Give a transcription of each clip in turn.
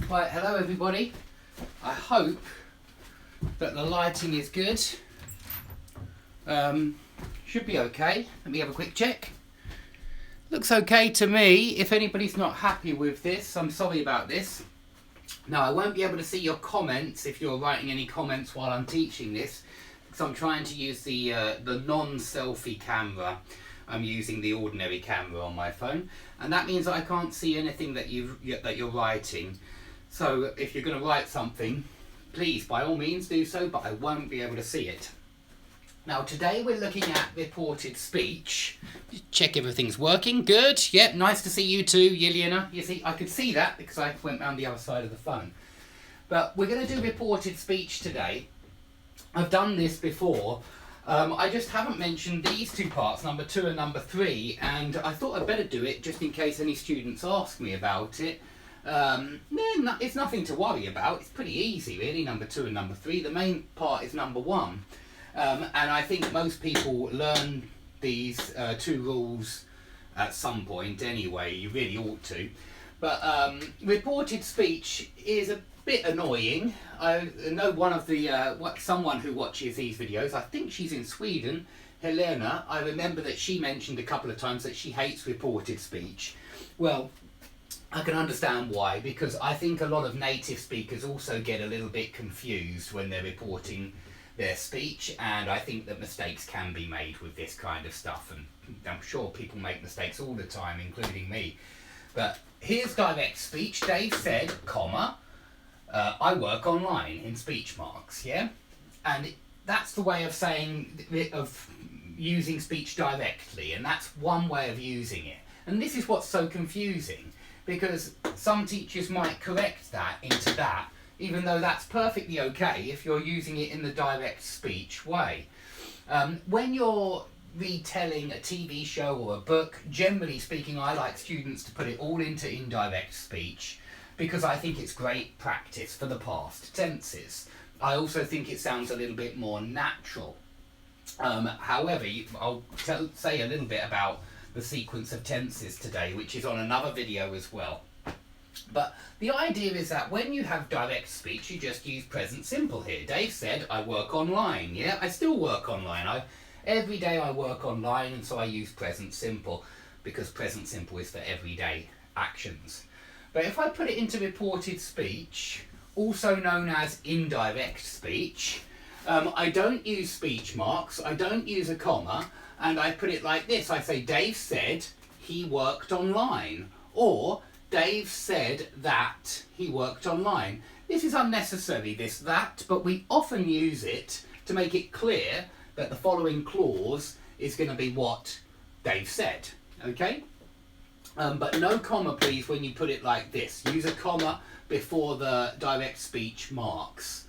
Right, hello everybody. I hope that the lighting is good. Should be okay. Let me have a quick check. Looks okay to me. If anybody's not happy with this, I'm sorry about this. Now, I won't be able to see your comments if you're writing any comments while I'm teaching this, because I'm trying to use the non-selfie camera. I'm using the ordinary camera on my phone, and that means that I can't see anything that you're writing. So if you're going to write something, please, by all means, do so, but I won't be able to see it. Now, today we're looking at reported speech. Check everything's working. Good. Yep, nice to see you too, Irina. You see, I could see that because I went round the other side of the phone. But we're going to do reported speech today. I've done this before. I just haven't mentioned these two parts, number 2 and number 3, and I thought I'd better do it just in case any students ask me about it. It's nothing to worry about. It's pretty easy, really, number 2 and number 3. The main part is number 1. And I think most people learn these 2 rules at some point anyway. You really ought to. But reported speech is a bit annoying. I know one of the someone who watches these videos, I think she's in Sweden, Helena. I remember that she mentioned a couple of times that she hates reported speech. Well, I can understand why, because I think a lot of native speakers also get a little bit confused when they're reporting their speech, and I think that mistakes can be made with this kind of stuff, and I'm sure people make mistakes all the time, including me. But here's direct speech. Dave said, comma, I work online, in speech marks, yeah? And that's the way of saying, of using speech directly, and that's one way of using it. And this is what's so confusing, because some teachers might correct that into that, even though that's perfectly okay if you're using it in the direct speech way. When you're retelling a TV show or a book, generally speaking, I like students to put it all into indirect speech, because I think it's great practice for the past tenses. I also think it sounds a little bit more natural. However, I'll say a little bit about the sequence of tenses today, which is on another video as well. But the idea is that when you have direct speech, you just use present simple here. Dave said, I work online. Yeah, I still work online. Every day I work online, and so I use present simple, because present simple is for everyday actions. But if I put it into reported speech, also known as indirect speech, I don't use speech marks, I don't use a comma, and I put it like this. I say, Dave said he worked online, or Dave said that he worked online. This is unnecessary, this, that, but we often use it to make it clear that the following clause is going to be what Dave said, okay? But no comma, please, when you put it like this. Use a comma before the direct speech marks.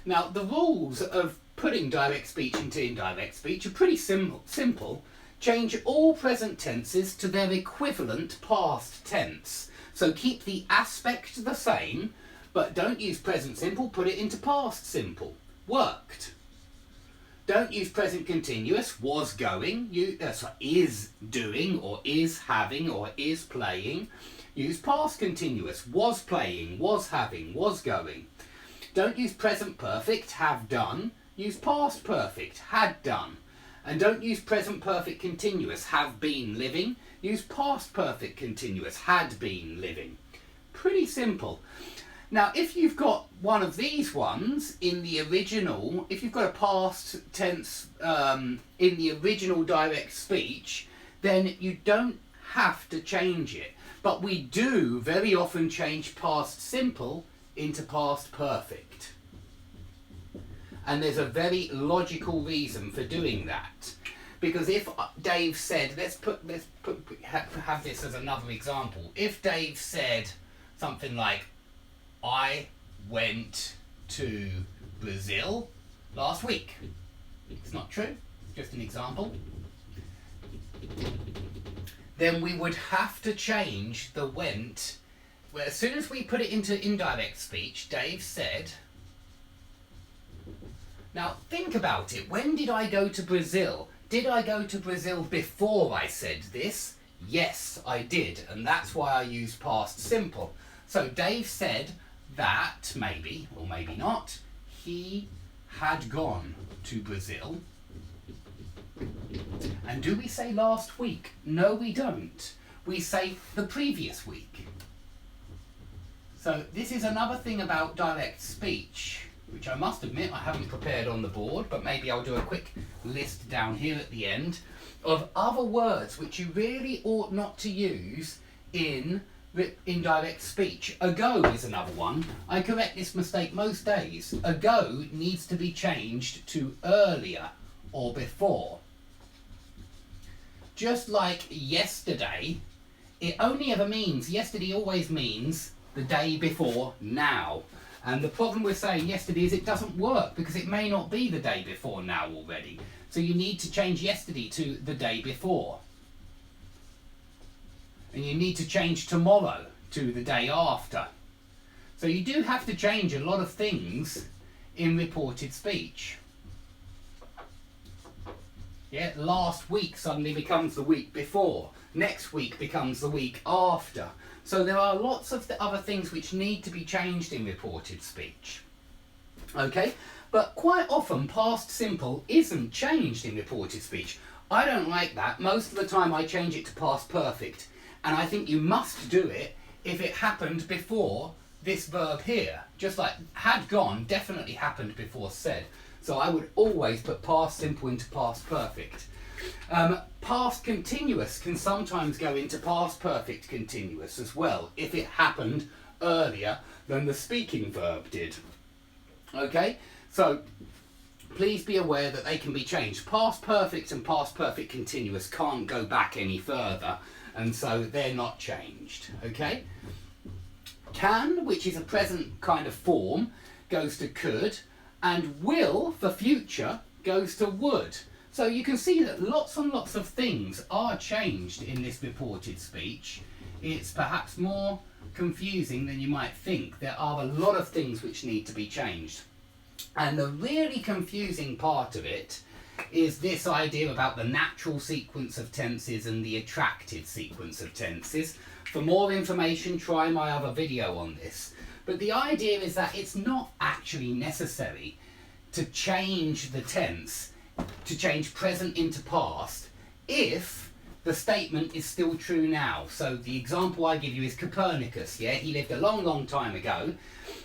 Now, the rules of putting direct speech into indirect speech are pretty simple. Change all present tenses to their equivalent past tense. So keep the aspect the same, but don't use present simple, put it into past simple. Worked. Don't use present continuous, was going, is doing, or is having, or is playing. Use past continuous, was playing, was having, was going. Don't use present perfect, have done. Use past perfect, had done. And don't use present perfect continuous, have been living. Use past perfect continuous, had been living. Pretty simple. Now, if you've got one of these ones in the original, if you've got a past tense in the original direct speech, then you don't have to change it. But we do very often change past simple into past perfect. And there's a very logical reason for doing that. Because if Dave said, let's have this as another example. If Dave said something like, I went to Brazil last week. It's not true, just an example. Then we would have to change the went. Well, as soon as we put it into indirect speech, Dave said. Now think about it. When did I go to Brazil? Did I go to Brazil before I said this? Yes, I did, and that's why I used past simple. So Dave said, that, maybe, or maybe not, he had gone to Brazil. And do we say last week? No, we don't. We say the previous week. So this is another thing about direct speech, which I must admit I haven't prepared on the board, but maybe I'll do a quick list down here at the end of other words which you really ought not to use in indirect speech. Ago is another one. I correct this mistake most days. Ago needs to be changed to earlier or before. Just like yesterday, it only ever means, yesterday always means the day before now. And the problem with saying yesterday is it doesn't work because it may not be the day before now already. So you need to change yesterday to the day before. And you need to change tomorrow to the day after. So you do have to change a lot of things in reported speech. Yeah, last week suddenly becomes the week before. Next week becomes the week after. So there are lots of other things which need to be changed in reported speech. Okay, but quite often past simple isn't changed in reported speech. I don't like that. Most of the time I change it to past perfect. And I think you must do it if it happened before this verb here. Just like had gone definitely happened before said. So I would always put past simple into past perfect. Past continuous can sometimes go into past perfect continuous as well if it happened earlier than the speaking verb did. Okay, so please be aware that they can be changed. Past perfect and past perfect continuous can't go back any further, and so they're not changed. Okay, can, which is a present kind of form, goes to could, and will for future goes to would. So you can see that lots and lots of things are changed in this reported speech. It's perhaps more confusing than you might think. There are a lot of things which need to be changed. And the really confusing part of it is this idea about the natural sequence of tenses and the attracted sequence of tenses. For more information, try my other video on this. But the idea is that it's not actually necessary to change the tense, to change present into past, if the statement is still true now. So the example I give you is Copernicus. Yeah, he lived a long, long time ago,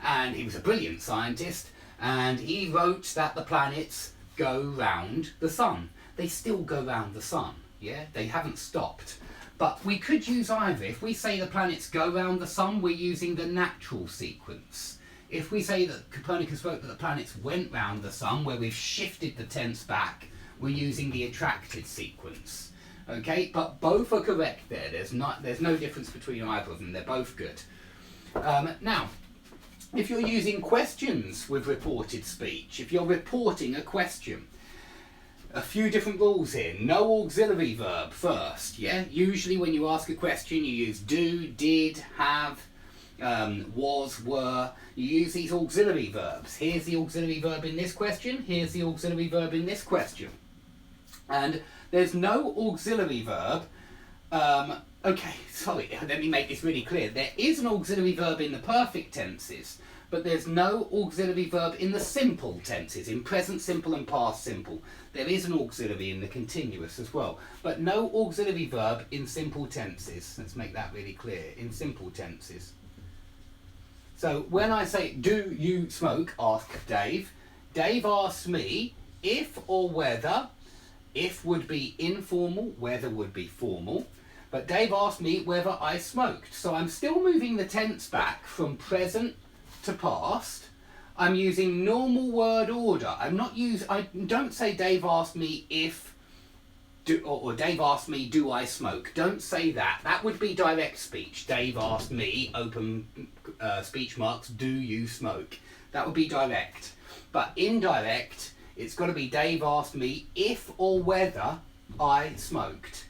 and he was a brilliant scientist, and he wrote that the planets go round the sun. They still go round the sun. Yeah, they haven't stopped. But we could use either. If we say the planets go round the sun, we're using the natural sequence. If we say that Copernicus wrote that the planets went round the sun, where we've shifted the tense back, we're using the attracted sequence. Okay, but both are correct there. There's no difference between either of them. They're both good. Now, if you're using questions with reported speech, if you're reporting a question, a few different rules here. No auxiliary verb first, yeah? Usually when you ask a question, you use do, did, have, was, were. You use these auxiliary verbs. Here's the auxiliary verb in this question. Here's the auxiliary verb in this question. And there's no auxiliary verb. Okay, sorry, let me make this really clear. There is an auxiliary verb in the perfect tenses, but there's no auxiliary verb in the simple tenses, in present simple and past simple. There is an auxiliary in the continuous as well, but no auxiliary verb in simple tenses. Let's make that really clear, in simple tenses. So when I say, do you smoke, ask Dave. Dave asks me if or whether. If would be informal, whether would be formal. But Dave asked me whether I smoked. So I'm still moving the tense back from present to past. I'm using normal word order. I don't say Dave asked me if, or Dave asked me do I smoke. Don't say that. That would be direct speech. Dave asked me, open speech marks, do you smoke? That would be direct. But indirect, it's got to be Dave asked me if or whether I smoked.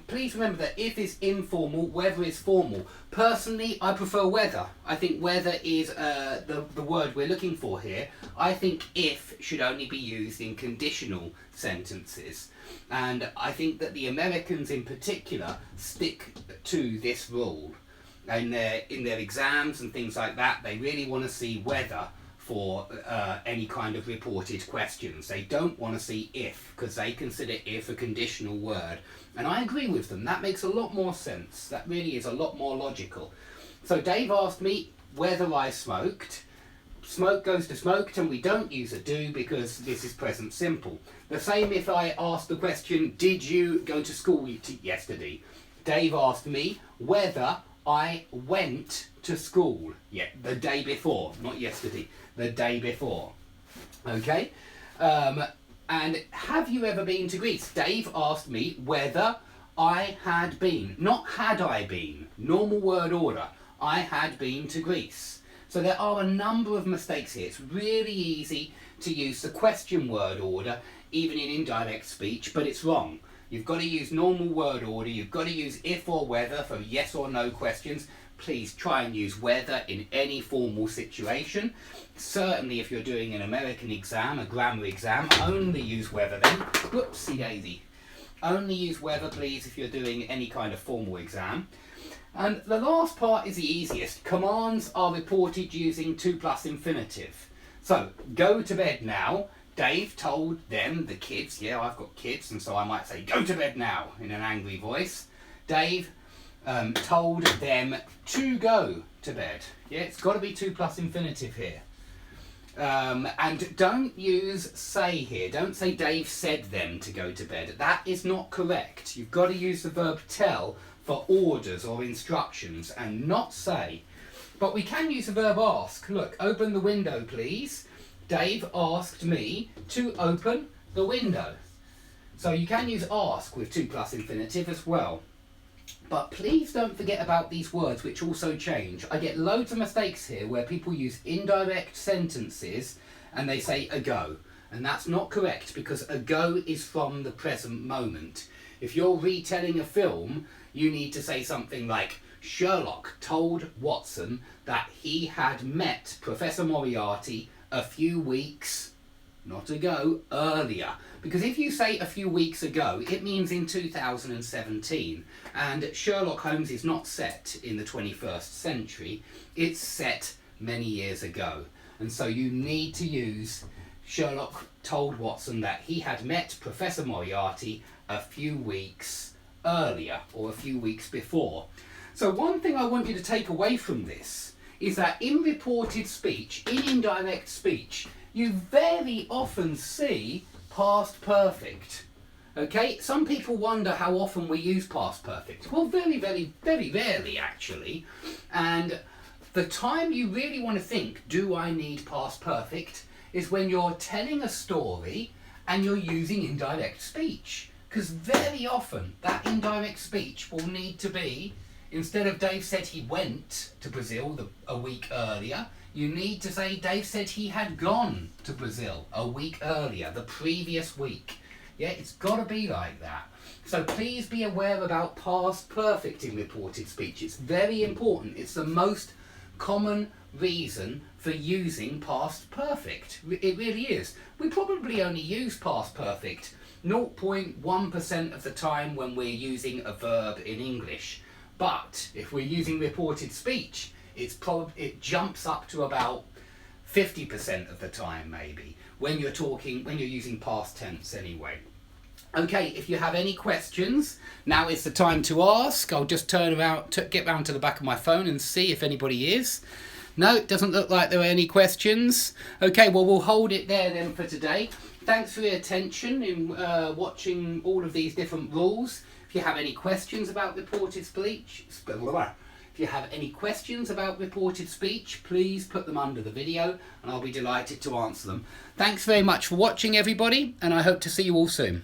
Please remember that if is informal, whether is formal. Personally, I prefer whether. I think whether is the word we're looking for here. I think if should only be used in conditional sentences. And I think that the Americans in particular stick to this rule. in their exams and things like that, they really want to see whether for any kind of reported questions. They don't want to see if, because they consider if a conditional word. And I agree with them. That makes a lot more sense. That really is a lot more logical. So Dave asked me whether I smoked. Smoke goes to smoked, and we don't use a do because this is present simple. The same if I asked the question, did you go to school yesterday? Dave asked me whether I went to school. Yeah, the day before, not yesterday, the day before. Okay? And have you ever been to Greece? Dave asked me whether I had been, not had I been, normal word order. I had been to Greece. So there are a number of mistakes here. It's really easy to use the question word order, even in indirect speech, but it's wrong. You've got to use normal word order. You've got to use if or whether for yes or no questions. Please try and use whether in any formal situation. Certainly if you're doing an American exam, a grammar exam, only use whether then. Whoopsie daisy. Only use whether, please, if you're doing any kind of formal exam. And the last part is the easiest. Commands are reported using to plus infinitive. So, go to bed now. Dave told them, the kids, yeah, I've got kids, and so I might say, go to bed now, in an angry voice. Dave told them to go to bed. Yeah, it's got to be to plus infinitive here. And don't use say here. Don't say Dave said them to go to bed. That is not correct. You've got to use the verb tell for orders or instructions and not say. But we can use the verb ask. Look, open the window, please. Dave asked me to open the window. So you can use ask with to plus infinitive as well. But please don't forget about these words which also change. I get loads of mistakes here where people use indirect sentences and they say ago. And that's not correct because ago is from the present moment. If you're retelling a film, you need to say something like Sherlock told Watson that he had met Professor Moriarty a few weeks, not ago, earlier. Because if you say a few weeks ago, it means in 2017. And Sherlock Holmes is not set in the 21st century. It's set many years ago. And so you need to use Sherlock told Watson that he had met Professor Moriarty a few weeks earlier, or a few weeks before. So one thing I want you to take away from this is that in reported speech, in indirect speech, you very often see past perfect. Okay, some people wonder how often we use past perfect. Well, very, very, very rarely actually. And the time you really want to think, do I need past perfect, is when you're telling a story and you're using indirect speech. Because very often that indirect speech will need to be, instead of Dave said he went to Brazil a week earlier, you need to say Dave said he had gone to Brazil a week earlier, the previous week. Yeah, it's got to be like that. So please be aware about past perfect in reported speech. It's very important. It's the most common reason for using past perfect. It really is. We probably only use past perfect 0.1% of the time when we're using a verb in English. But if we're using reported speech, it jumps up to about 50% of the time maybe when you're using past tense anyway. Okay, if you have any questions, now is the time to ask. I'll just turn around, get round to the back of my phone and see if anybody is. No, it doesn't look like there are any questions. Okay, well, we'll hold it there then for today. Thanks for your attention in watching all of these different rules. If you have any questions about reported speech, please put them under the video and I'll be delighted to answer them. Thanks very much for watching, everybody, and I hope to see you all soon.